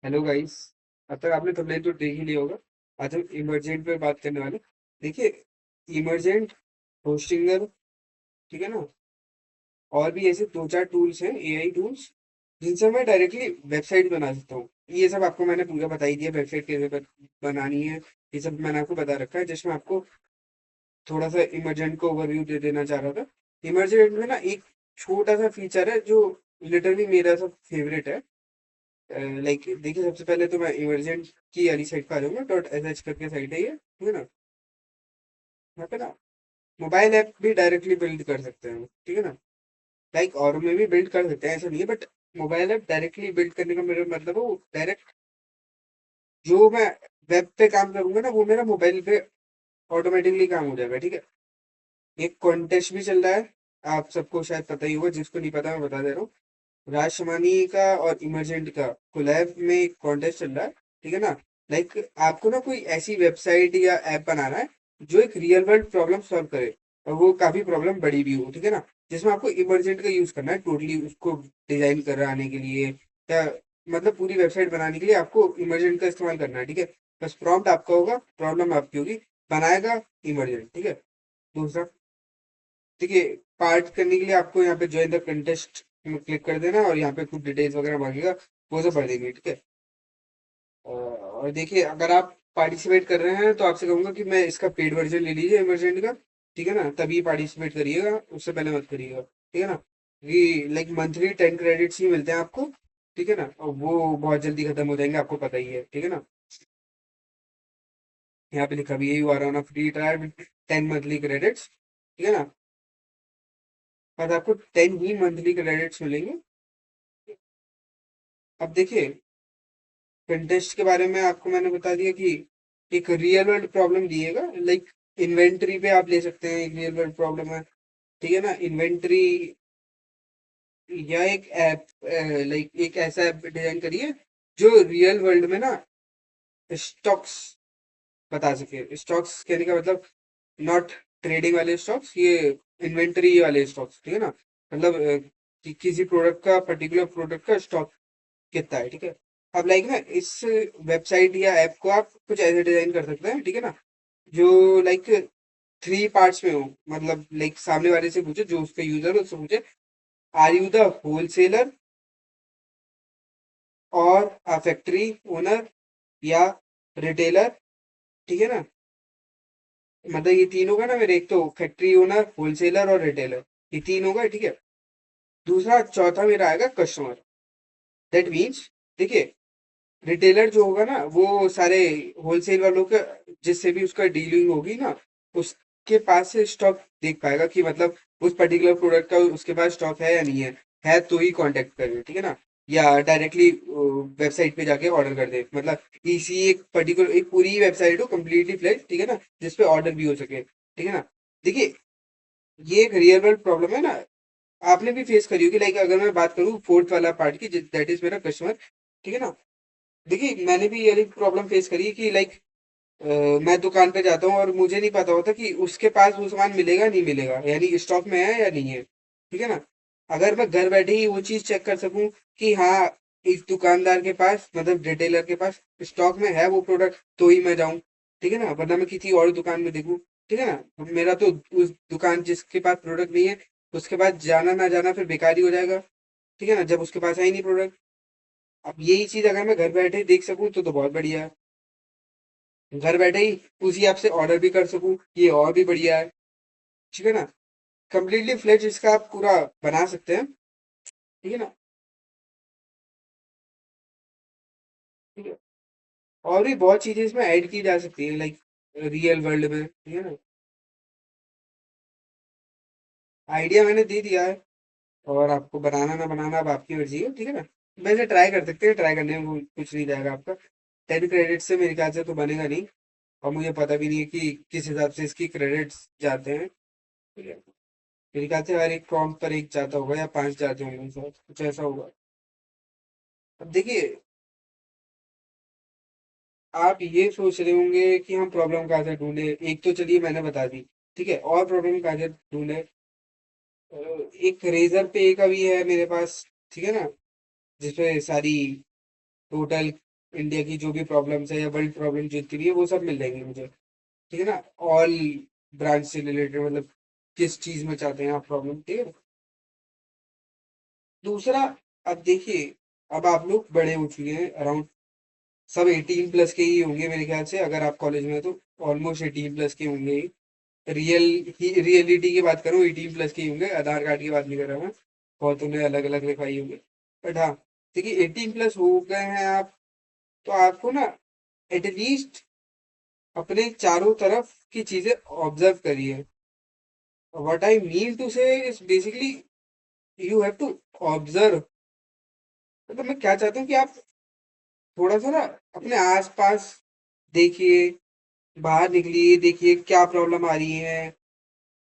Hello guys. अब तक आपने थंबनेल तो देख ही लिया होगा। आज हम इमरजेंट पे बात करने वाले। देखिए, इमरजेंट, होस्टिंगर, ठीक है ना, और भी ऐसे दो चार टूल्स हैं, एआई टूल्स, जिनसे मैं डायरेक्टली वेबसाइट बना सकता हूँ। ये सब आपको मैंने पूरा बता ही दिया, वेबसाइट कैसे बनानी है। ये सब मैंने आपको बता रखा है, जिसमें आपको थोड़ा सा इमरजेंट को ओवरव्यू दे देना चाह रहा था। इमरजेंट में ना एक छोटा सा फीचर है जो लिटरली मेरा सब फेवरेट है। लाइक देखिए, सबसे पहले तो मैं इमरजेंट की वाली साइट पे आ जाऊंगा। डॉट एस एच करके साइट है ये, ठीक है ना। यहाँ पे ना मोबाइल ऐप भी डायरेक्टली बिल्ड कर सकते हैं, ठीक है ना। लाइक और में भी बिल्ड कर सकते हैं, ऐसा नहीं है, but mobile app directly build करने का मेरा मतलब है वो डायरेक्ट जो मैं वेब पे काम करूंगा ना, वो मेरा मोबाइल पे ऑटोमेटिकली काम हो जाएगा, ठीक है। एक कॉन्टेस्ट भी चल रहा है, आप सबको शायद पता ही होगा, जिसको नहीं पता मैं बता दे रहा हूँ। राज शमानी का और इमरजेंट का कोलैब में एक कॉन्टेस्ट चल रहा है, ठीक है ना। लाइक आपको ना कोई ऐसी वेबसाइट या ऐप बनाना है जो एक रियल वर्ल्ड प्रॉब्लम सॉल्व करे, और वो काफी प्रॉब्लम बड़ी भी हो, ठीक है ना। जिसमें आपको इमरजेंट का यूज करना है टोटली, उसको डिजाइन कराने के लिए या मतलब पूरी वेबसाइट बनाने के लिए आपको इमरजेंट का इस्तेमाल करना है, ठीक है। बस प्रॉम्प्ट आपका होगा, प्रॉब्लम आपकी होगी, बनाएगा इमरजेंट, ठीक है। दूसरा, देखिए, पार्ट करने के लिए आपको यहाँ पे ज्वाइन द कंटेस्ट में क्लिक कर देना, और यहाँ पे कुछ डिटेल्स वगैरह मांगेगा, वो सब भर देंगे, ठीक है। और देखिए, अगर आप पार्टिसिपेट कर रहे हैं तो आपसे कहूंगा कि मैं इसका पेड वर्जन ले लीजिए इमरजेंट का, ठीक है ना, तभी पार्टिसिपेट करिएगा, उससे पहले मत करिएगा, ठीक है ना। ये लाइक मंथली 10 क्रेडिट्स ही मिलते हैं आपको, ठीक है ना, और वो बहुत जल्दी खत्म हो जाएंगे, आपको पता ही है, ठीक है ना। यहाँ पे लिखा भी यही हुआ रहा ना, free trial with 10 monthly credits, ठीक है ना। बस आपको 10 ही मंथली क्रेडिट्स मिलेंगे। अब देखिए, कंटेस्ट के बारे में आपको मैंने बता दिया कि एक रियल वर्ल्ड प्रॉब्लम दिएगा। लाइक इन्वेंटरी पे आप ले सकते हैं, एक रियल वर्ल्ड प्रॉब्लम है, ठीक है ना। इन्वेंटरी या एक ऐप, लाइक एक ऐसा ऐप डिजाइन करिए जो रियल वर्ल्ड में ना स्टॉक्स बता सके। स्टॉक्स कहने का मतलब नॉट ट्रेडिंग वाले स्टॉक्स, ये इन्वेंटरी वाले स्टॉक्स, ठीक है ना। मतलब कि किसी प्रोडक्ट का, पर्टिकुलर प्रोडक्ट का स्टॉक कितना है, ठीक है। अब लाइक ना इस वेबसाइट या ऐप को आप कुछ ऐसे डिजाइन कर सकते हैं, ठीक है ना, जो लाइक 3 पार्ट्स में हो। मतलब लाइक सामने वाले से पूछे, जो उसका यूजर है उससे पूछे, आर यू द होलसेलर और अ फैक्ट्री ओनर या रिटेलर, ठीक है ना। मतलब ये तीन होगा ना मेरे, एक तो फैक्ट्री ओनर, होलसेलर और रिटेलर, ये तीन होगा, ठीक है। दूसरा, चौथा मेरा आएगा कस्टमर। दैट मीन्स, देखिए, रिटेलर जो होगा ना वो सारे होलसेल वालों के, जिससे भी उसका डीलिंग होगी ना, उसके पास से स्टॉक देख पाएगा कि मतलब उस पर्टिकुलर प्रोडक्ट का उसके पास स्टॉक है या नहीं है तो ही कांटेक्ट करे, ठीक है ना। या डायरेक्टली वेबसाइट पे जाके ऑर्डर कर दे, मतलब इसी एक पर्टिकुलर एक पूरी वेबसाइट हो कम्प्लीटली फ्लेज, ठीक है ना, जिसपे ऑर्डर भी हो सके, ठीक है ना। देखिए, ये एक रियल वर्ल्ड प्रॉब्लम है ना, आपने भी फेस करी होगी। लाइक अगर मैं बात करूँ फोर्थ वाला पार्ट की, दैट इज मेरा कस्टमर, ठीक है ना। देखिए, मैंने भी ये प्रॉब्लम फेस करी है कि लाइक मैं दुकान पे जाता हूँ और मुझे नहीं पता होता कि उसके पास वो सामान मिलेगा नहीं मिलेगा, यानी स्टॉक में है या नहीं है, ठीक है ना। अगर मैं घर बैठे ही वो चीज चेक कर सकूं कि हाँ, इस दुकानदार के पास, मतलब रिटेलर के पास स्टॉक में है वो प्रोडक्ट, तो ही मैं जाऊं, ठीक है ना, वरना मैं किसी और दुकान में देखूं, ठीक है ना। मेरा तो उस दुकान जिसके पास प्रोडक्ट नहीं है, उसके पास जाना ना जाना फिर बेकार ही हो जाएगा, ठीक है ना, जब उसके पास है ही नहीं प्रोडक्ट। अब यही चीज अगर मैं घर बैठे देख सकूं तो बहुत बढ़िया है। घर बैठे ही उसी ऐप से ऑर्डर भी कर सकूं, ये और भी बढ़िया है, ठीक है ना। कंप्लीटली फ्लेज इसका आप पूरा बना सकते हैं, ठीक है ना। ठीक है, और भी बहुत चीजें इसमें ऐड की जा सकती है, लाइक रियल वर्ल्ड में, ठीक है ना। आइडिया मैंने दे दिया है, और आपको बनाना ना बनाना अब आपकी मर्जी है, ठीक है ना। वैसे ट्राई कर सकते हैं, ट्राई करने में कुछ नहीं जाएगा आपका। 10 क्रेडिट से मेरे ख्याल से तो बनेगा नहीं, और मुझे पता भी नहीं है कि किस हिसाब से इसकी क्रेडिट्स जाते हैं, ठीक है। मेरे ख्याल से हर एक प्रॉम्प्ट पर एक जाता होगा या 5 जाते होंगे शायद, कुछ ऐसा होगा। अब देखिए, आप ये सोच रहे होंगे कि हम प्रॉब्लम कहाँ से ढूंढे, एक तो चलिए मैंने बता दी, ठीक है, और प्रॉब्लम कहाँ से ढूंढे। एक रेजर पे का भी है मेरे पास, ठीक है ना, जिसपे सारी टोटल इंडिया की जो भी प्रॉब्लम्स है या वर्ल्ड प्रॉब्लम जितनी भी है वो सब मिल जाएंगी मुझे। ठीक है ना, ऑल ब्रांच से रिलेटेड, मतलब किस चीज में चाहते हैं आप प्रॉब्लम, ठीक है। दूसरा, अब देखिए, अब आप लोग बड़े हो चुके हैं, अराउंड सब 18 प्लस के ही होंगे मेरे ख्याल से, अगर आप कॉलेज में हैं तो ऑलमोस्ट 18 प्लस के होंगे ही। रियलिटी की बात करूँ 18 प्लस के ही होंगे, आधार कार्ड की बात नहीं कर रहा मैं, बहुत उन्हें अलग अलग लिखवाई होंगे। बट हाँ, देखिए 18 प्लस हो गए हैं आप, तो आपको ना एटलीस्ट अपने चारों तरफ की चीजें ऑब्जर्व करिए। What I mean to say is basically you have to observe. मतलब मैं क्या चाहता हूँ कि आप थोड़ा सा ना अपने आसपास देखिए, बाहर निकलिए, देखिए क्या प्रॉब्लम आ रही है,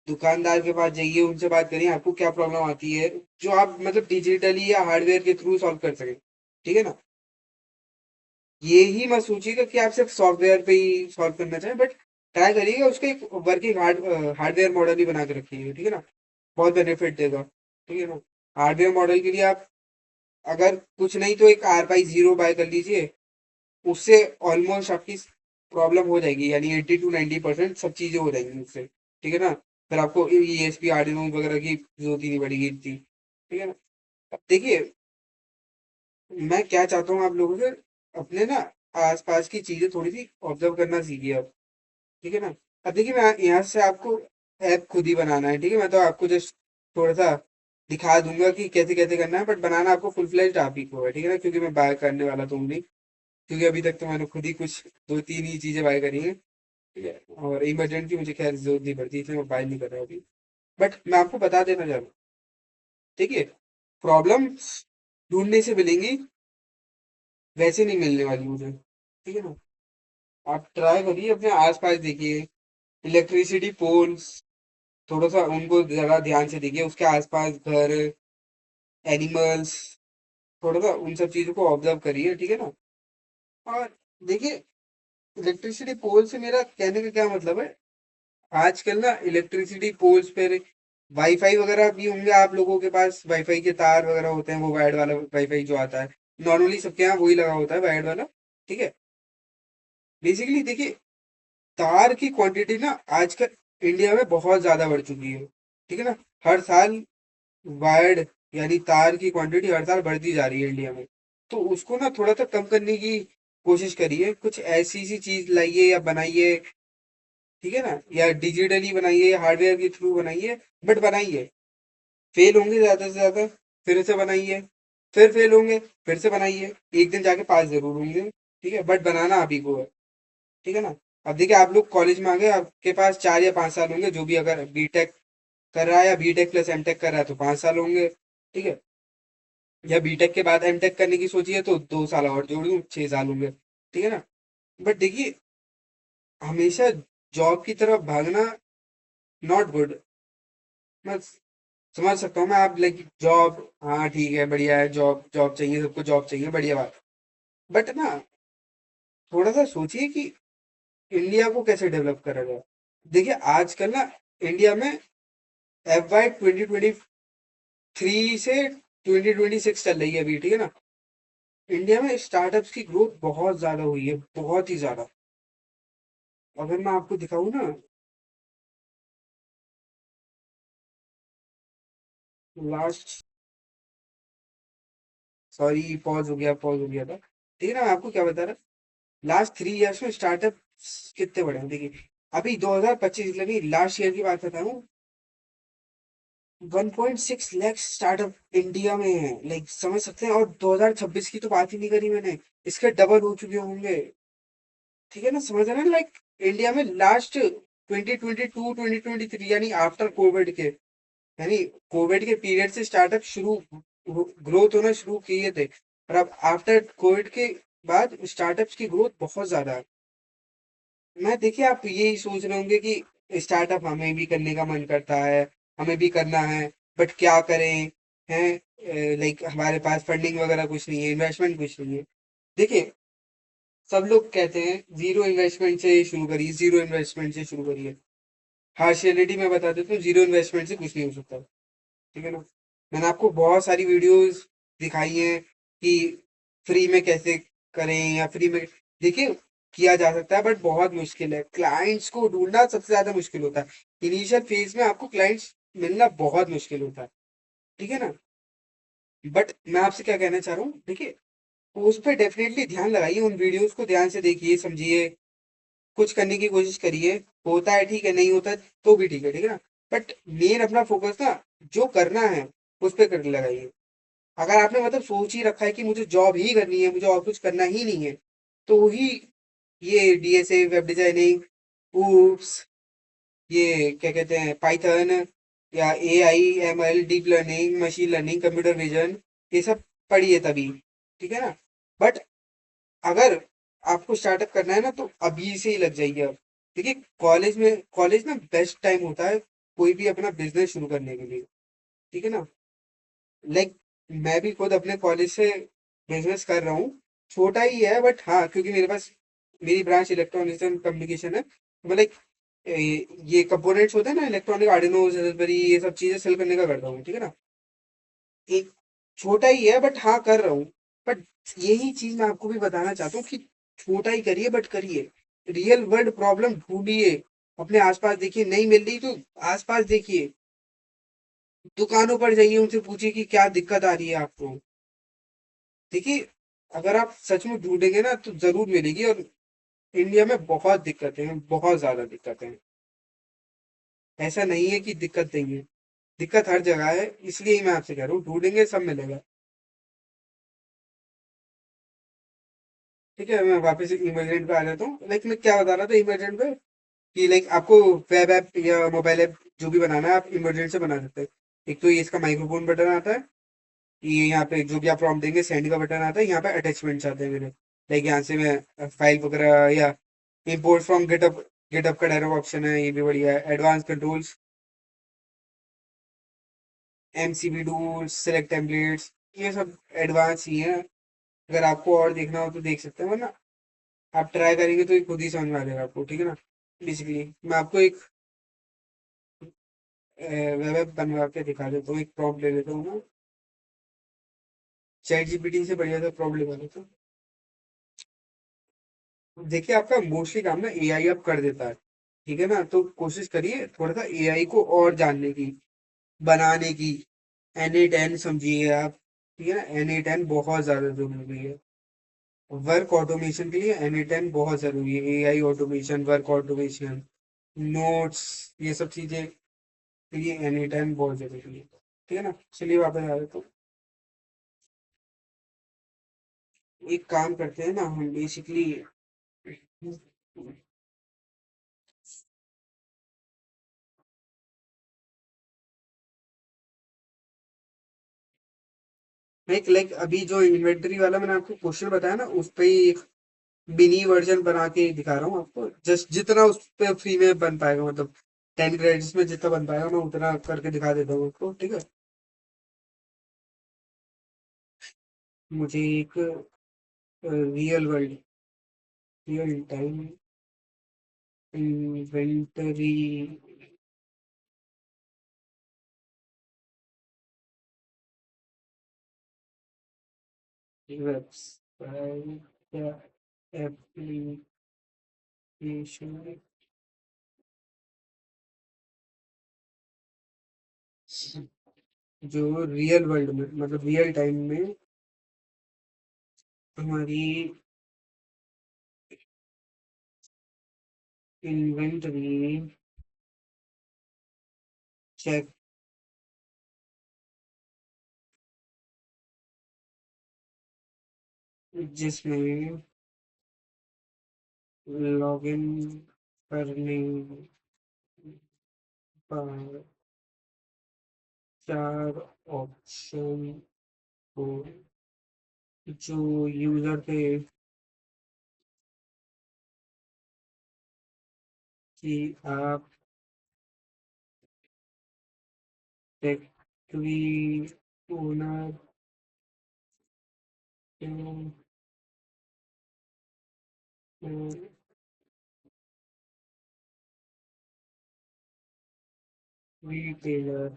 दुकानदार के पास जाइए, उनसे बात करिए आपको क्या प्रॉब्लम आती है, जो आप मतलब डिजिटली या हार्डवेयर के थ्रू सॉल्व कर सकें। ठीक है ना, ये ही मत सोचिएगा कि आप सिर्फ सॉफ्टवेयर पे ही सॉल्व करना चाहें, बट ट्राई करिएगा उसका एक वर्किंग हार्डवेयर मॉडल ही बना के रखिएगा। ठीक है ना, बहुत बेनिफिट देगा। ठीक है ना, हार्डवेयर मॉडल के लिए आप अगर कुछ नहीं तो एक R/0 बाय कर लीजिए, उससे ऑलमोस्ट आपकी प्रॉब्लम हो जाएगी, यानी 80 to 90% सब चीजें हो जाएंगी उससे। ठीक है ना, फिर आपको ESP आर्डिनो वगैरह की जरूरत ही नहीं पड़ेगी इतनी। ठीक है ना, अब देखिए, मैं क्या चाहता हूँ आप लोगों से, अपने ना आसपास की चीजें थोड़ी सी ऑब्जर्व करना सीखिए अब। ठीक है ना, अब देखिए, मैं यहाँ से आपको ऐप खुद ही बनाना है। ठीक है, मैं तो आपको जस्ट थोड़ा सा दिखा दूंगा कि कैसे कैसे करना है, बट बनाना आपको फुल फ्लेज्ड आप ही को है। ठीक है ना, क्योंकि मैं बाय करने वाला तो हूँ नहीं, क्योंकि अभी तक तो मैंने खुद ही कुछ दो तीन ही चीजें बाय करी हैं। ठीक है, और इमरजेंसी मुझे खैर जरूरत नहीं पड़ती, इसलिए मैं बाय नहीं कर रहा अभी। बट मैं आपको बता देना चाह रहा हूँ, ठीक है, प्रॉब्लम ढूंढने से मिलेंगी, वैसे नहीं मिलने वाली मुझे। ठीक है ना, आप ट्राई करिए, अपने आसपास देखिए, इलेक्ट्रिसिटी पोल्स, थोड़ा सा उनको जरा ध्यान से देखिए, उसके आसपास घर, एनिमल्स, थोड़ा सा उन सब चीजों को ऑब्जर्व करिए। ठीक है ना, और देखिए, इलेक्ट्रिसिटी पोल से मेरा कहने का क्या मतलब है, आजकल ना इलेक्ट्रिसिटी पोल्स पर वाईफाई वगैरह भी होंगे, आप लोगों के पास वाईफाई के तार वगैरह होते हैं, वो वायर्ड वाला वाईफाई जो आता है, नॉर्मली सबके यहाँ वही लगा होता है, वायर्ड वाला। ठीक है, बेसिकली देखिए, तार की क्वांटिटी ना आजकल इंडिया में बहुत ज्यादा बढ़ चुकी है। ठीक है ना, हर साल वायर्ड यानी तार की क्वांटिटी हर साल बढ़ती जा रही है इंडिया में। तो उसको ना थोड़ा सा कम करने की कोशिश करिए, कुछ ऐसी सी चीज लाइए या बनाइए। ठीक है ना, या डिजिटली बनाइए, हार्डवेयर के थ्रू बनाइए, बट बनाइए। फेल होंगे ज्यादा से ज्यादा, फिर से बनाइए, फिर फेल होंगे, फिर से बनाइए, एक दिन जाके पास जरूर होंगे। ठीक है, बट बनाना आप ही को है। ठीक है ना, अब देखिए, आप लोग कॉलेज में आ गए, आपके पास 4 या 5 साल होंगे, जो भी अगर बीटेक कर रहा है या बीटेक प्लस एमटेक कर रहा है तो 5 साल होंगे। ठीक है, या बीटेक के बाद एमटेक करने की सोचिए तो 2 साल और जोड़ दूं, 6 साल होंगे। ठीक है ना, बट देखिए, हमेशा जॉब की तरफ भागना नॉट गुड। मैं समझ सकता हूँ मैं, आप लाइक जॉब, हाँ ठीक है, बढ़िया है, जॉब जॉब चाहिए, सबको जॉब चाहिए, बढ़िया बात। बट ना, थोड़ा सा सोचिए कि इंडिया को कैसे डेवलप करा जाए। देखिए, आजकल ना इंडिया में FY 2023 से 2026 चल रही है अभी। ठीक है ना, इंडिया में स्टार्टअप्स की ग्रोथ बहुत ज्यादा हुई है, बहुत ही ज्यादा। अगर मैं आपको दिखाऊं ना, लास्ट, सॉरी पॉज हो गया था। ठीक है ना, मैं आपको क्या बता रहा, लास्ट 3 इयर्स में स्टार्टअप कितने बड़े हैं देखिए। अभी 2025 लगी, लास्ट ईयर की बात बता रहा हूँ, 1.6 लाख स्टार्टअप इंडिया में है, लाइक समझ सकते हैं। और 2026 की तो बात ही नहीं करी मैंने, इसके डबल हो चुके होंगे। ठीक है ना, समझ रहे हैं, लाइक इंडिया में लास्ट 2022 2023 यानी आफ्टर कोविड के, यानी कोविड के पीरियड से स्टार्टअप शुरू ग्रोथ होना शुरू किए थे, और अब आफ्टर कोविड के बाद स्टार्टअप्स की ग्रोथ बहुत ज्यादा है। मैं देखिए, आप यही सोच रहे होंगे कि स्टार्टअप हमें भी करने का मन करता है, हमें भी करना है, बट क्या करें, हैं, लाइक हमारे पास फंडिंग वगैरह कुछ नहीं है, इन्वेस्टमेंट कुछ नहीं है। देखिए, सब लोग कहते हैं जीरो इन्वेस्टमेंट से शुरू करिए, जीरो इन्वेस्टमेंट से शुरू करिए। हार्शियलिटी में बता देता हूँ, जीरो इन्वेस्टमेंट से कुछ नहीं हो सकता। ठीक है ना, मैंने आपको बहुत सारी वीडियोस दिखाई हैं कि फ्री में कैसे करें या फ्री में, देखिए किया जा सकता है, बट बहुत मुश्किल है। क्लाइंट्स को ढूंढना सबसे ज्यादा मुश्किल होता है। इनिशियल फेज में आपको क्लाइंट्स मिलना बहुत मुश्किल होता है, ठीक है ना। बट मैं आपसे क्या कहना चाह रहा हूँ, देखिए उस पर डेफिनेटली ध्यान लगाइए, उन वीडियोस को ध्यान से देखिए, समझिए, कुछ करने की कोशिश करिए। होता है ठीक है, नहीं होता है तो भी ठीक है ना। बट मेन अपना फोकस ना, जो करना है उस पर कर लगाइए। अगर आपने मतलब सोच ही रखा है कि मुझे जॉब ही करनी है, मुझे और कुछ करना ही नहीं है, तो ही ये डीएसए, वेब डिजाइनिंग, ऊप्स, ये क्या कहते हैं, पाइथन, या AI, ML, deep learning, machine learning, computer vision, ये सब पढ़िए तभी, ठीक है ना। बट अगर आपको स्टार्टअप करना है ना, तो अभी से ही लग जाइए अब। देखिए कॉलेज ना बेस्ट टाइम होता है कोई भी अपना बिजनेस शुरू करने के लिए, ठीक है ना। लाइक मैं भी खुद अपने कॉलेज से बिजनेस कर रहा हूँ, छोटा ही है, बट हाँ, क्योंकि मेरे पास मेरी ब्रांच इलेक्ट्रॉनिक्स एंड कम्युनिकेशन है, तो मैं लाइक ये कंपोनेंट्स होते हैं ना, इलेक्ट्रॉनिक, आर्डिनो, रास्पबेरी, ये सब चीजें सेल करने का करता हूँ, ठीक है ना। एक छोटा ही है, बट हाँ कर रहा हूँ। बट यही चीज मैं आपको भी बताना चाहता हूँ कि छोटा ही करिए, बट करिए। रियल वर्ल्ड प्रॉब्लम ढूंढिए, अपने आसपास देखिए, नहीं मिल रही तो आसपास देखिए, दुकानों पर जाइए, उनसे पूछिए कि क्या दिक्कत आ रही है आपको। देखिए अगर आप सच में ढूंढेंगे ना तो जरूर मिलेगी। और इंडिया में बहुत दिक्कतें हैं, बहुत ज्यादा दिक्कतें हैं। ऐसा नहीं है कि दिक्कत नहीं है, दिक्कत हर जगह है, इसलिए ही मैं आपसे कह रहा हूँ, ढूंढेंगे सब मिलेगा। ठीक है, मैं वापस इमरजेंट पे आ जाता हूँ। लाइक मैं क्या बता रहा था इमरजेंट पे, कि लाइक आपको वेब ऐप या मोबाइल ऐप जो भी बनाना है, आप इमरजेंट से बना सकते हैं। एक तो ये इसका माइक्रोफोन बटन आता है, ये यहाँ पे जो भी आप प्रॉम्प्ट देंगे, सेंड का बटन आता है, यहाँ पे अटैचमेंट्स आते हैं मेरे। लाइक यहाँ से मैं फाइल वगैरह, या इम्पोर्ट फ्रॉम गिटअप, गिटअप का डायरेक्ट ऑप्शन है, ये भी बढ़िया है। Advance controls, MCB tools, select templates, ये सब एडवांस ही है। अगर आपको और देखना हो तो देख सकते हैं, वरना आप ट्राई करेंगे तो ये खुद ही समझ में आ जाएगा आपको, ठीक है ना। बेसिकली मैं आपको एक वेब ऐप बनवा के दिखा देता हूँ, एक प्रॉम्प्ट ले लेता हूँ मैं, चैट जीपीटी से बढ़िया सा प्रॉम्प्ट लगा देता हूँ। देखिए आपका मोस्टली काम ना एआई अब कर देता है, ठीक है ना। तो कोशिश करिए थोड़ा सा एआई को और जानने की, बनाने की। N8N समझिए आप, ठीक है ना। N8N बहुत ज्यादा जरूरी है वर्क ऑटोमेशन के लिए। N8N बहुत जरूरी है, AI automation, work automation, notes, ये सब चीजें के लिए N8N बहुत जरूरी है, ठीक है ना। चलिए वापस आ जाते हैं। एक काम करते हैं ना हम, बेसिकली लाइक लाइक अभी जो इन्वेंटरी वाला मैंने आपको क्वेश्चन बताया ना, उस पे ही एक मिनी वर्जन बना के दिखा रहा हूँ आपको। जस्ट जितना उस पे फ्री में बन पाएगा, मतलब 10 क्रेडिट्स में जितना बन पाएगा, मैं उतना करके दिखा देता हूँ आपको, ठीक है। मुझे एक real world, real time inventory website या एप्लीकेशन जो रियल वर्ल्ड में, मतलब रियल टाइम में हमारी इन्वेंटरी चेक, जिसमें लॉगिन करने पर 4 ऑप्शन हो, जो यूजर थे कि आप फैक्ट्री ओनर, रिटेलर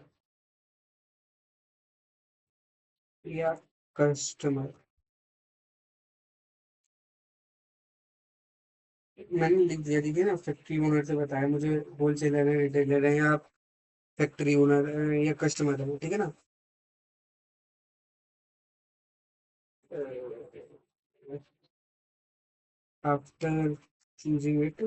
या कस्टमर, मैंने लिख दिया, ठीक है ना, फैक्ट्री ओनर से बताया मुझे, होलसेलर है, रिटेलर है, या आप फैक्ट्री ओनर या कस्टमर है, ठीक है ना। After choosing it,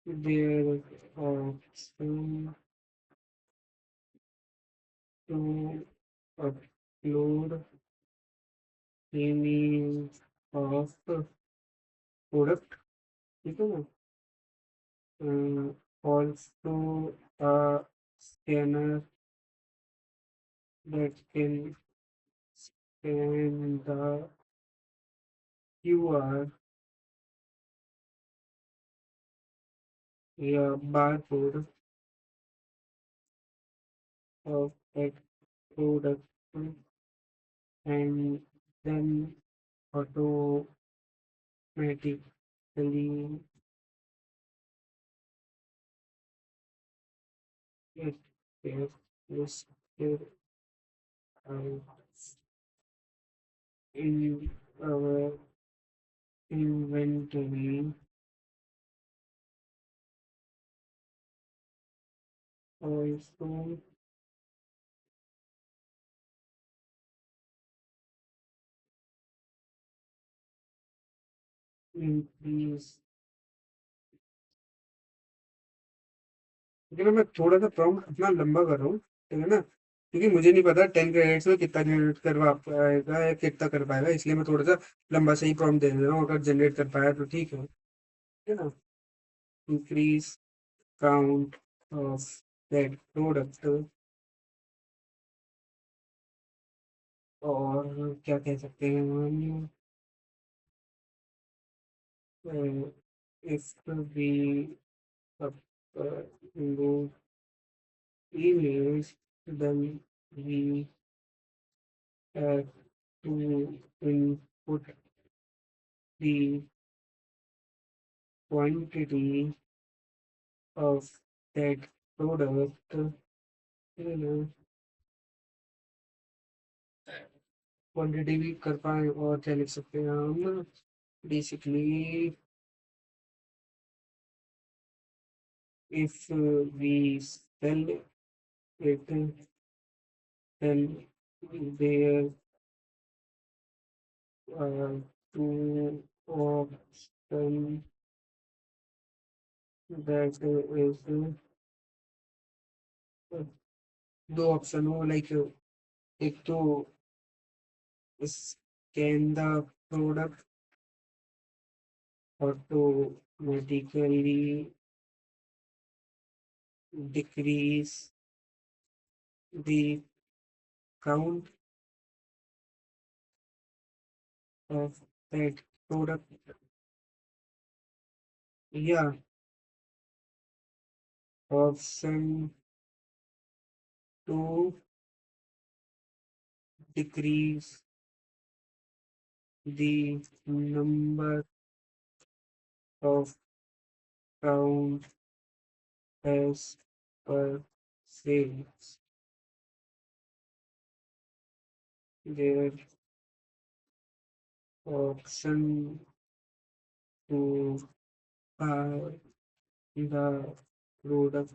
there option to upload image of product, ठीक है ना, also a scanner that can scan the QR या barcode of that product, and then automatically it gets listed out in our inventory. Also increase, लेकिन मैं थोड़ा सा prompt अपना लंबा कर रहा हूँ, ठीक है ना, क्योंकि मुझे नहीं पता 10 क्रेडिट्स में कितना जनरेट करवा पाएगा या कितना कर पाएगा, इसलिए मैं थोड़ा सा लंबा सही प्रॉम्प्ट दे रहा हूँ, अगर जनरेट कर पाया तो ठीक है ना। Increase count of that product, और क्या कह सकते हैं हम, if we upload emails, then we have to input the quantity of that product, you know, quantity भी कर पाए, और क्या लिख सकते हैं हम, basically if we sell it, then there are two options, that is दो ऑप्शन हो, लाइक एक तो scan the product automatically decrease the count of that product, या option to decrease the number of count as per sales. Their option to buy the product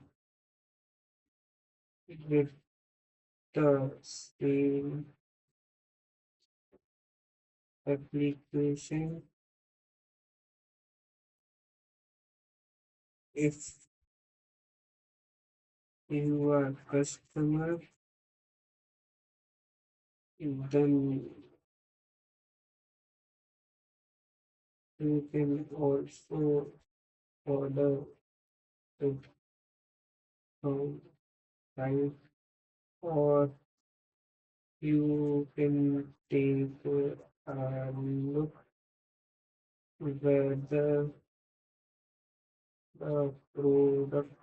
with the same application if you are customer, then you can also order it online, or you can take a look whether the product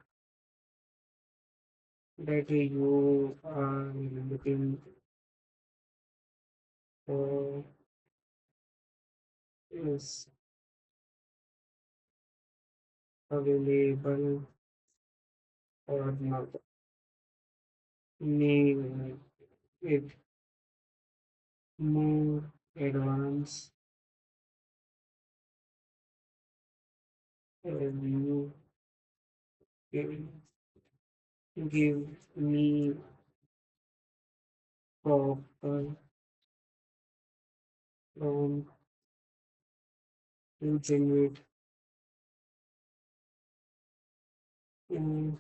that you are looking for is available or not. make it more advanced and you can give me proper prompt to generate and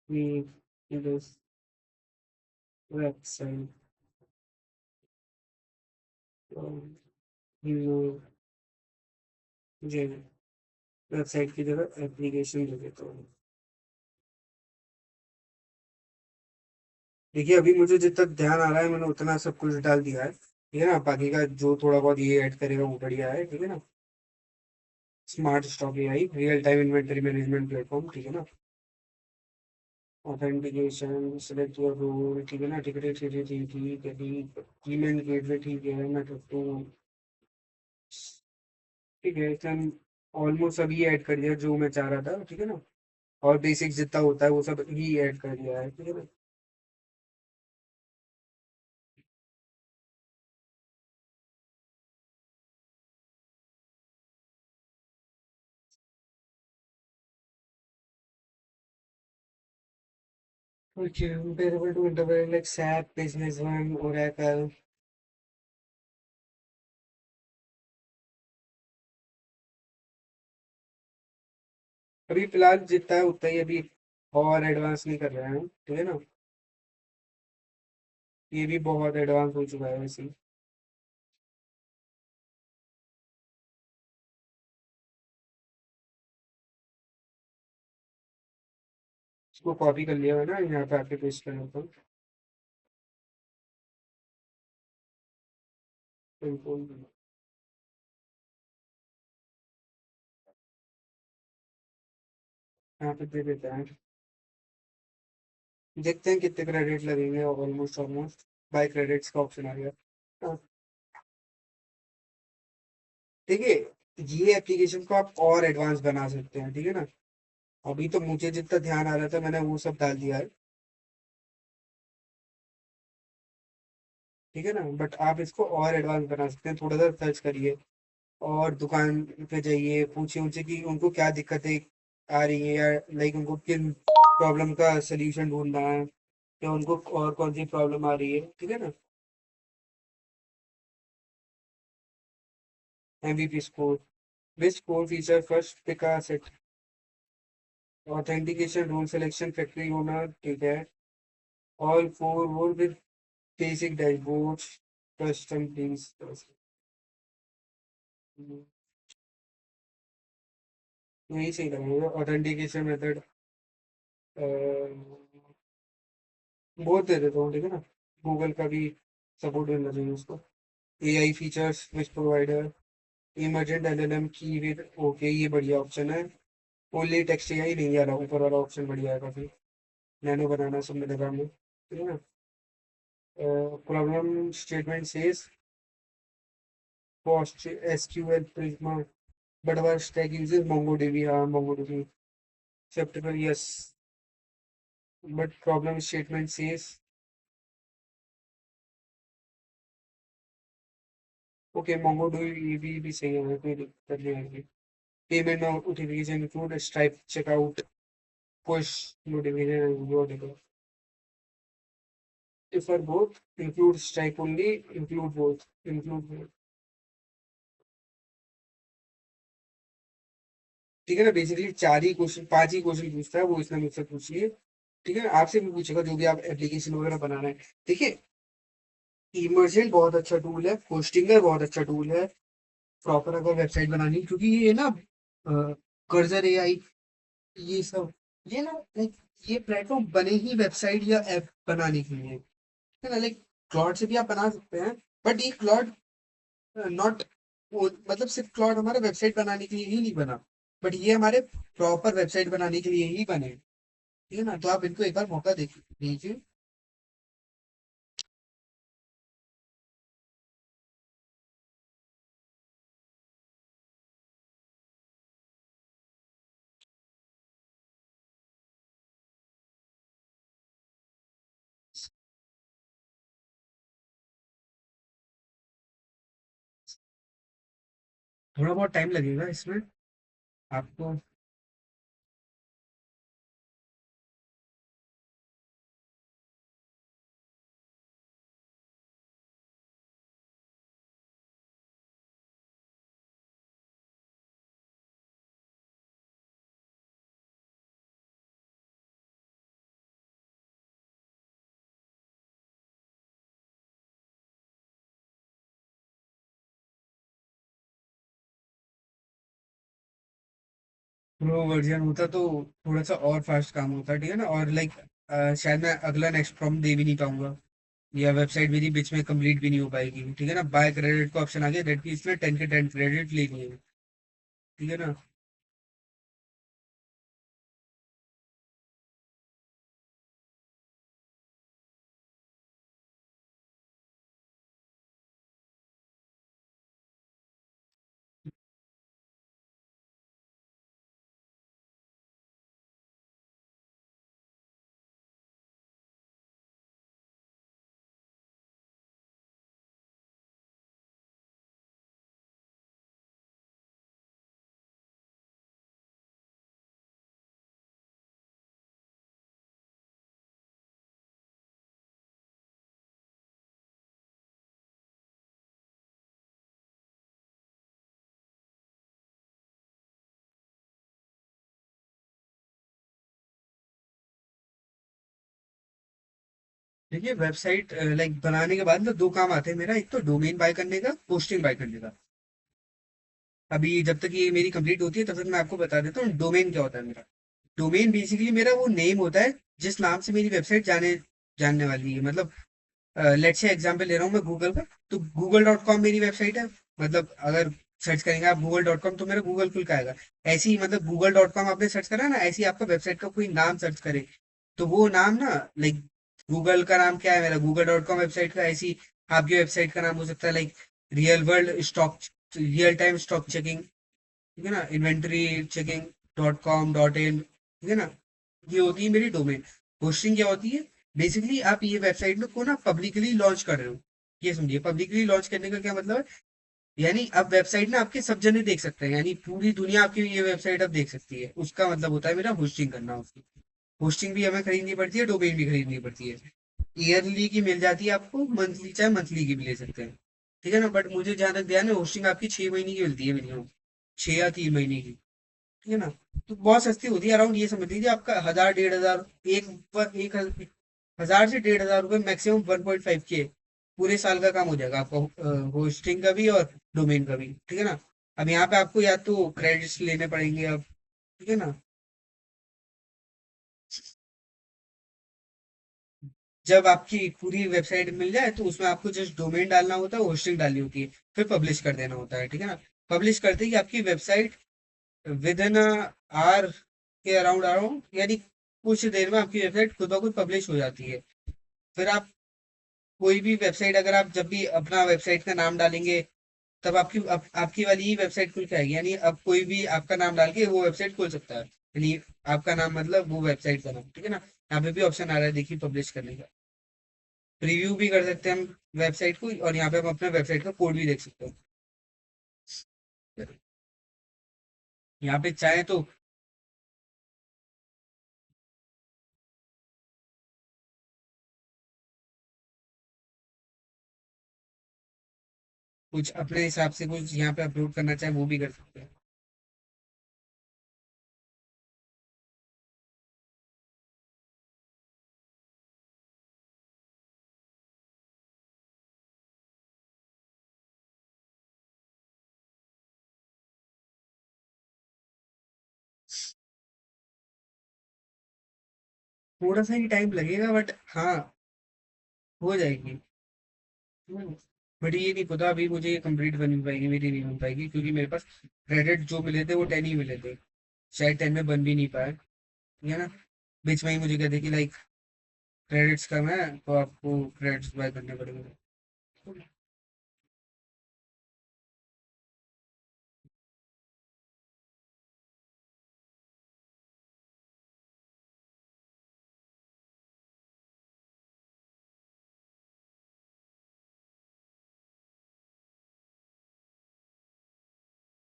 make this website from Imagen website की जगह application दे देता हूँ। देखिए अभी मुझे जितना ध्यान आ रहा है मैंने उतना सब कुछ डाल दिया है, ठीक है ना। बाकी का जो थोड़ा बहुत ये ऐड करेगा वो बढ़िया है, ठीक है ना। Smart stock AI real time inventory management platform, ठीक है ना। ऑथेंटिकेशन सेलेक्ट योर रोल, ठीक है ना। ठीक है ठीक है ठीक ठीक है ठीक। पेमेंट गेटवे ठीक है, मेथड टू, ठीक है। इसमें ऑलमोस्ट अभी ऐड कर दिया जो मैं चाह रहा था, ठीक है ना। और बेसिक जितना होता है वो सब ही ऐड कर दिया है, ठीक है ना। Okay, comparable to interpret like SAP, Business One, Oracle. अभी फिलहाल जितना है उतना ही अभी, और एडवांस नहीं कर रहे हैं, ठीक है ना। ये भी बहुत एडवांस हो चुका है वैसे ही। इसको कॉपी कर लिया है ना, यहाँ पे आके पेस्ट करना था। बिल्कुल। यहाँ पे दे देते हैं, देखते हैं कितने क्रेडिट लगेंगे। ऑलमोस्ट ऑलमोस्ट बाय क्रेडिट्स का ऑप्शन आ गया। हाँ, देखिए ये एप्लीकेशन को आप और एडवांस बना सकते हैं, ठीक है ना। अभी तो मुझे जितना ध्यान आ रहा था मैंने वो सब डाल दिया है, ठीक है ना। बट आप इसको और एडवांस बना सकते हैं, थोड़ा सा सर्च करिए और दुकान पे जाइए, पूछिए उनसे कि उनको क्या दिक्कतें आ रही है, या लाइक उनको किन प्रॉब्लम का सोल्यूशन ढूंढना है, या उनको और कौन सी प्रॉब्लम आ रही है, ठीक है ना। MVP score, which score feature first Vikas it, authentication rule selection factory owner, ठीक है। ऑल फोर वो with basic dashboard, custom please. यही सही लगेगा ऑथेंटिकेशन मेथड। बहुत दे देता हूँ, ठीक है ना। गूगल का भी सपोर्ट मिलना चाहिए उसको। AI features which provider, emergent LLM की विद, ओके ये बढ़िया ऑप्शन है। ओनली टेक्स्ट एआई नहीं आ रहा, ऊपर वाला ऑप्शन बढ़िया है काफी। नैनो बनाना सब मिलेगा हमें, ठीक है ना। Problem statement says PostgreSQL Prisma, but our stack uses MongoDB, हाँ MongoDB acceptable, yes. But problem statement says, okay MongoDB भी सही है, कोई दिक्कत नहीं आएगी। Payment notification include Stripe checkout, push notification and go to if for both include strike only, include both, ठीक है ना। बेसिकली चार ही क्वेश्चन, पांच ही क्वेश्चन पूछता है वो, इसने मुझसे पूछ लिए, ठीक है। आपसे भी पूछेगा जो भी आप एप्लीकेशन वगैरह बना रहे हैं। देखिए इमर्जेंट बहुत अच्छा टूल है, पोस्टिंगर बहुत अच्छा टूल है, प्रॉपर अगर वेबसाइट बनानी, क्योंकि ये ना कर्जर एआई, ये सब, ये ना लाइक ये प्लेटफॉर्म बने ही वेबसाइट या ऐप बनाने के लिए, है ना। लाइक क्लॉड से भी आप बना सकते हैं, बट ये क्लॉड नॉट, मतलब सिर्फ क्लाउड हमारे वेबसाइट बनाने के लिए ही नहीं बना, बट ये हमारे प्रॉपर वेबसाइट बनाने के लिए ही बने, ठीक है ना। तो आप इनको एक बार मौका देख दीजिए। थोड़ा बहुत टाइम लगेगा इसमें आपको। प्रो वर्जन होता तो थोड़ा सा और फास्ट काम होता, ठीक है ना। और लाइक शायद मैं अगला नेक्स्ट प्रॉम्प्ट दे भी नहीं पाऊंगा, या वेबसाइट मेरी बीच में कंप्लीट भी नहीं हो पाएगी, ठीक है ना। बाय क्रेडिट का ऑप्शन आ गया, दैट मीन्स इसमें 10 के 10 क्रेडिट लेनी है, ठीक है ना। देखिए वेबसाइट लाइक बनाने के बाद ना दो काम आते हैं मेरा, एक तो डोमेन बाय करने का, पोस्टिंग बाय करने का। अभी जब तक ये मेरी कंप्लीट होती है तब तक मैं आपको बता देता हूँ डोमेन क्या होता है मेरा। डोमेन बेसिकली मेरा वो नेम होता है जिस नाम से मेरी वेबसाइट जानने वाली है। मतलब लेट्स से एग्जांपल ले रहा हूँ मैं गूगल का, तो google.com मेरी वेबसाइट है। मतलब अगर सर्च करेंगे आप google.com तो मेरा गूगल खुल के आएगा। ऐसे ही मतलब google.com आपने सर्च करा ना, ऐसे ही आपका वेबसाइट का कोई नाम सर्च करे तो वो नाम ना, लाइक गूगल का नाम क्या है मेरा, google.com वेबसाइट का, ऐसी आपकी वेबसाइट का नाम हो सकता है like real world stock, real time stock checking, ठीक है ना, इन्वेंटरी चेकिंग .com.in, ठीक है ना। ये होती है मेरी डोमेन। होस्टिंग क्या होती है, बेसिकली आप ये वेबसाइट में को ना पब्लिकली लॉन्च कर रहे हो। ये समझिए पब्लिकली लॉन्च करने का क्या मतलब है, यानी अब वेबसाइट ना आपके सब जने देख सकते हैं, यानी पूरी दुनिया आपकी ये वेबसाइट अब देख सकती है, उसका मतलब होता है मेरा होस्टिंग करना उसकी। होस्टिंग भी हमें खरीदनी पड़ती है, डोमेन भी खरीदनी पड़ती है। ईयरली की मिल जाती है आपको, मंथली चाहे मंथली की भी ले सकते हैं, ठीक है ना। बट मुझे जहां तक ध्यान है होस्टिंग आपकी 6 महीने की मिलती है मिनिमम, 6 या 3 महीने की, ठीक है ना। तो बहुत सस्ती होती है, अराउंड ये समझ लीजिए आपका 1000 1500, एक 1000 से 1500 रुपये, मैक्सिमम 1.5 के पूरे साल का काम हो जाएगा आपका, होस्टिंग का भी और डोमेन का भी, ठीक है ना। अब यहाँ पे आपको या तो क्रेडिट्स लेने पड़ेंगे अब, ठीक है ना। जब आपकी पूरी वेबसाइट मिल जाए तो उसमें आपको जस्ट डोमेन डालना होता है, होस्टिंग डालनी होती है, फिर पब्लिश कर देना होता है, ठीक है ना। पब्लिश करते ही आपकी वेबसाइट विद इन आवर के अराउंड अराउंड, यानी कुछ देर में आपकी वेबसाइट खुद ब खुद पब्लिश हो जाती है। फिर आप कोई भी वेबसाइट, अगर आप जब भी अपना वेबसाइट का नाम डालेंगे तब आपकी वाली ही वेबसाइट खुल के आएगी, यानी अब कोई भी आपका नाम डाल के वो वेबसाइट खोल सकता है, यानी आपका नाम मतलब वो वेबसाइट का नाम, ठीक है ना। यहाँ पे भी ऑप्शन आ रहा है देखिए पब्लिश करने का, प्रीव्यू भी कर सकते हैं हम वेबसाइट को, और यहाँ पे हम अपने वेबसाइट का कोड भी देख सकते हैं। यहाँ पे चाहे तो कुछ अपने हिसाब से कुछ यहाँ पे अपलोड करना चाहे वो भी कर सकते हैं। थोड़ा सा ही टाइम लगेगा बट हाँ, हो जाएगी। बट ये नहीं पता अभी मुझे ये कंप्लीट बन पाएगी, मेरी नहीं बन पाएगी, क्योंकि मेरे पास क्रेडिट जो मिले थे वो 10 ही मिले थे, शायद 10 में बन भी नहीं पाए, ठीक है ना। बीच में ही मुझे कहते कि लाइक क्रेडिट्स कम है तो आपको क्रेडिट्स बाय करने पड़ेंगे।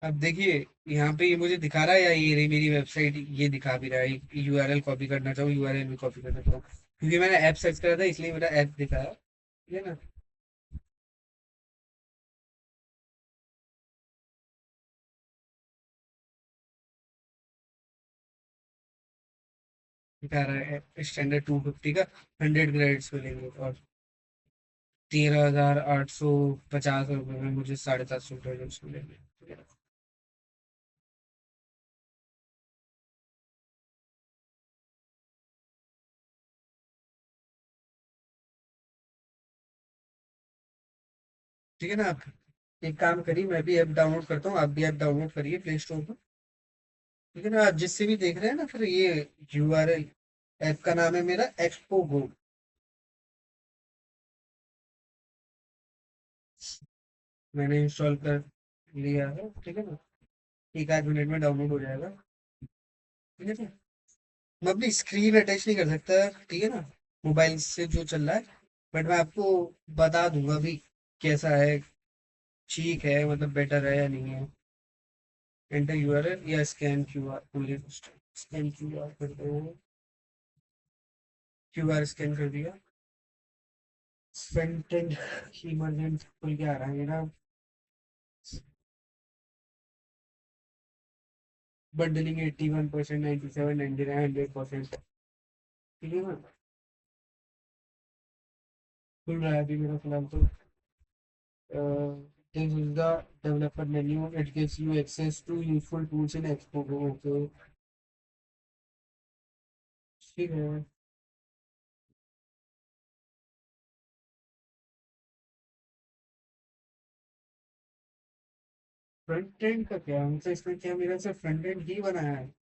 अब देखिए, यहाँ पे ये मुझे दिखा रहा है या ये रही मेरी वेबसाइट, ये दिखा भी रहा है। यूआरएल कॉपी करना चाहूँ, यूआरएल भी कॉपी करना चाहूँ, क्योंकि मैंने ऐप सर्च करा था इसलिए मेरा ऐप दिखा है। ठीक है ना। दिखा रहा है स्टैंडर्ड 250 का 100 क्रेडिट्स मिलेंगे, और 13,850 रुपये में मुझे 750 क्रेडिट्स मिलेंगे। ठीक है। ठीक है ना। आप एक काम करिए, मैं भी ऐप डाउनलोड करता हूँ, आप भी ऐप डाउनलोड करिए प्ले स्टोर पर। ठीक है ना। आप जिससे भी देख रहे हैं ना, फिर ये यूआरएल, ऐप का नाम है मेरा एक्सपो गो। मैंने इंस्टॉल कर लिया है। ठीक है ना। एक आध मिनट में डाउनलोड हो जाएगा। ठीक है ना। मैं अपनी स्क्रीन अटैच नहीं कर सकता। ठीक है ना। मोबाइल से जो चल रहा है, बट मैं आपको बता दूंगा भी कैसा है। ठीक है, मतलब बेटर है या नहीं है। एंटर यूआरएल या scan QR, only scan QR कर दो। क्यूआर स्कैन कर दिया। फ्रंट एंड इमरजेंट खुल के आ रहा है मेरा। बंडलिंग 81%, 97, 99, 100%। ठीक है ना। खुल रहा है अभी मेरा फिलहाल तो। this is the developer menu. It gives you access to useful tools in Expo Go. Okay, ठीक है। फ्रंट एंड का क्या मतलब, इसमें क्या मेरा सिर्फ फ्रंट एंड ही बनाया है।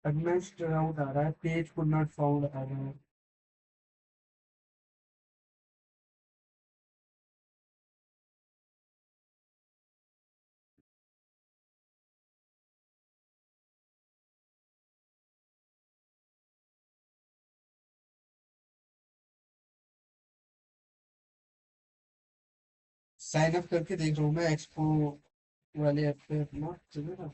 एडमिस्ट आउट आ रहा है, पेज कुड नॉट फाउंड आ रहा है। साइन अप करके देख रहा हूँ मैं एक्सपो वाले ऐप पे अपना। ठीक है ना।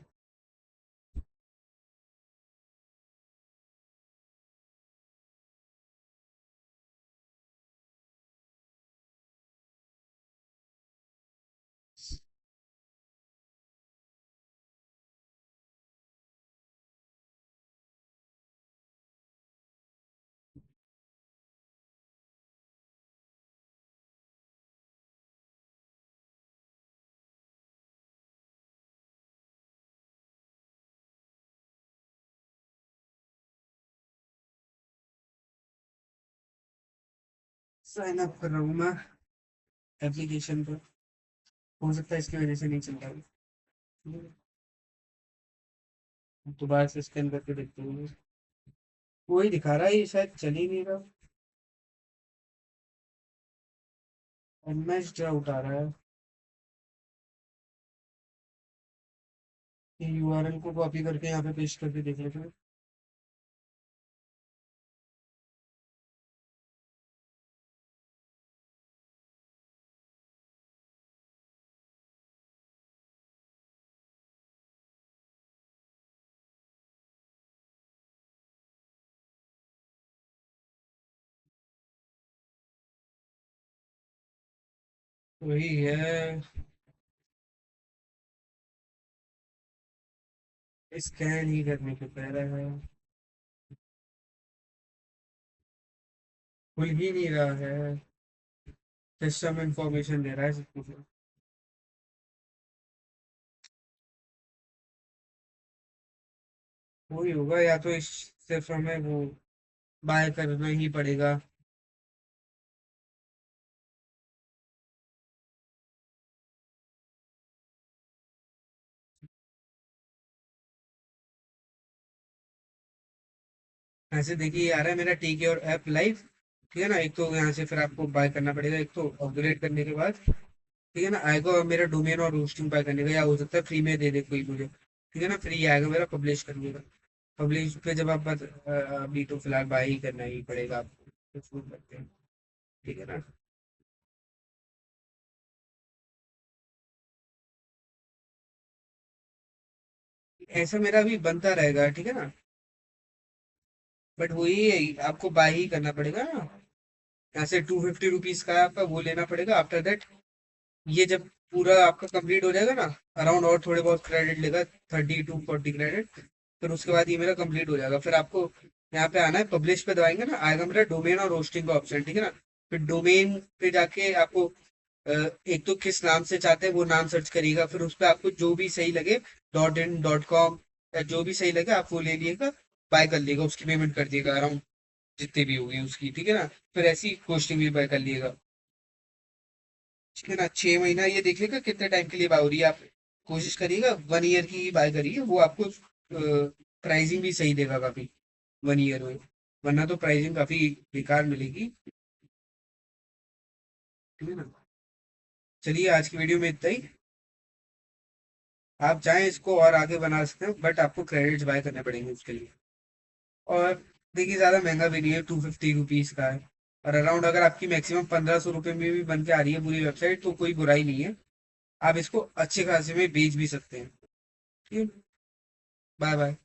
साइन अप कर रहा हूँ मैं एप्लीकेशन पर। हो सकता है इसकी वजह से नहीं चल रहा है। ठीक है। दोबारा से स्कैन करके देखते हैं। वही दिखा रहा है, ये शायद चल ही नहीं रहा। एमएस आउट आ रहा है। ये यूआरएल को कॉपी करके यहाँ पे पेस्ट करके देख लेते हैं। वही है। स्कैन ही करने को कह रहा है। खुल ही नहीं रहा है। सिस्टम इंफॉर्मेशन दे रहा है सब कुछ। वही होगा, या तो इस सिर्फ हमें वो बाय करना ही पड़ेगा। ऐसे देखिए, आ रहा है मेरा टीके और ऐप लाइव। ठीक है ना। एक तो यहाँ से फिर आपको बाय करना पड़ेगा, एक तो अपग्रेड करने के बाद, ठीक है ना, आएगा मेरा डोमेन और होस्टिंग बाय करने का, या हो सकता है फ्री में दे दे कोई मुझे, ठीक है ना, फ्री आएगा मेरा पब्लिश करने का। पब्लिश पे जब आप अभी तो फिलहाल बाय ही करना ही पड़ेगा आपको, तो शुरू करते हैं, ठीक है ना। ऐसा मेरा भी बनता रहेगा, ठीक है ना। बट वही है, आपको बाय ही करना पड़ेगा ना। यहाँ से 250 रुपीज का है आपका, वो लेना पड़ेगा। आफ्टर दैट ये जब पूरा आपका कंप्लीट हो जाएगा ना, अराउंड और थोड़े बहुत क्रेडिट लेगा, 30 to 40 क्रेडिट, फिर उसके बाद ये मेरा कंप्लीट हो जाएगा। फिर आपको यहाँ पे आना है, पब्लिश पे दबाएंगे ना, आएगा मेरा डोमेन और होस्टिंग का ऑप्शन, ठीक है ना। फिर डोमेन पे जाके आपको एक तो किस नाम से चाहते हैं वो नाम सर्च करिएगा, फिर उस पर आपको जो भी सही लगे, .in .com या जो भी सही लगे आप वो ले लिएगा, बाय कर लिएगा, उसकी पेमेंट कर दिएगा अराउंड जितनी भी होगी उसकी, ठीक है ना। फिर ऐसी होस्टिंग भी बाय कर लिएगा, ठीक है ना। 6 महीना ये देख लेगा कितने टाइम के लिए बाय हो रही है, आप कोशिश करिएगा 1 ईयर की ही बाय करिए, वो आपको प्राइसिंग भी सही देगा काफी 1 ईयर में, वरना तो प्राइसिंग काफी बेकार मिलेगी, ठीक है ना। चलिए आज की वीडियो में इतना ही। आप चाहें इसको और आगे बना सकते हैं, बट आपको क्रेडिट्स बाय करने पड़ेंगे उसके लिए। और देखिए ज़्यादा महंगा भी नहीं है, 250 रुपीज़ का है। और अराउंड अगर आपकी मैक्सिमम 1500 रुपये में भी बन के आ रही है पूरी वेबसाइट, तो कोई बुराई नहीं है, आप इसको अच्छे खासे में बेच भी सकते हैं, ठीक है। Bye bye.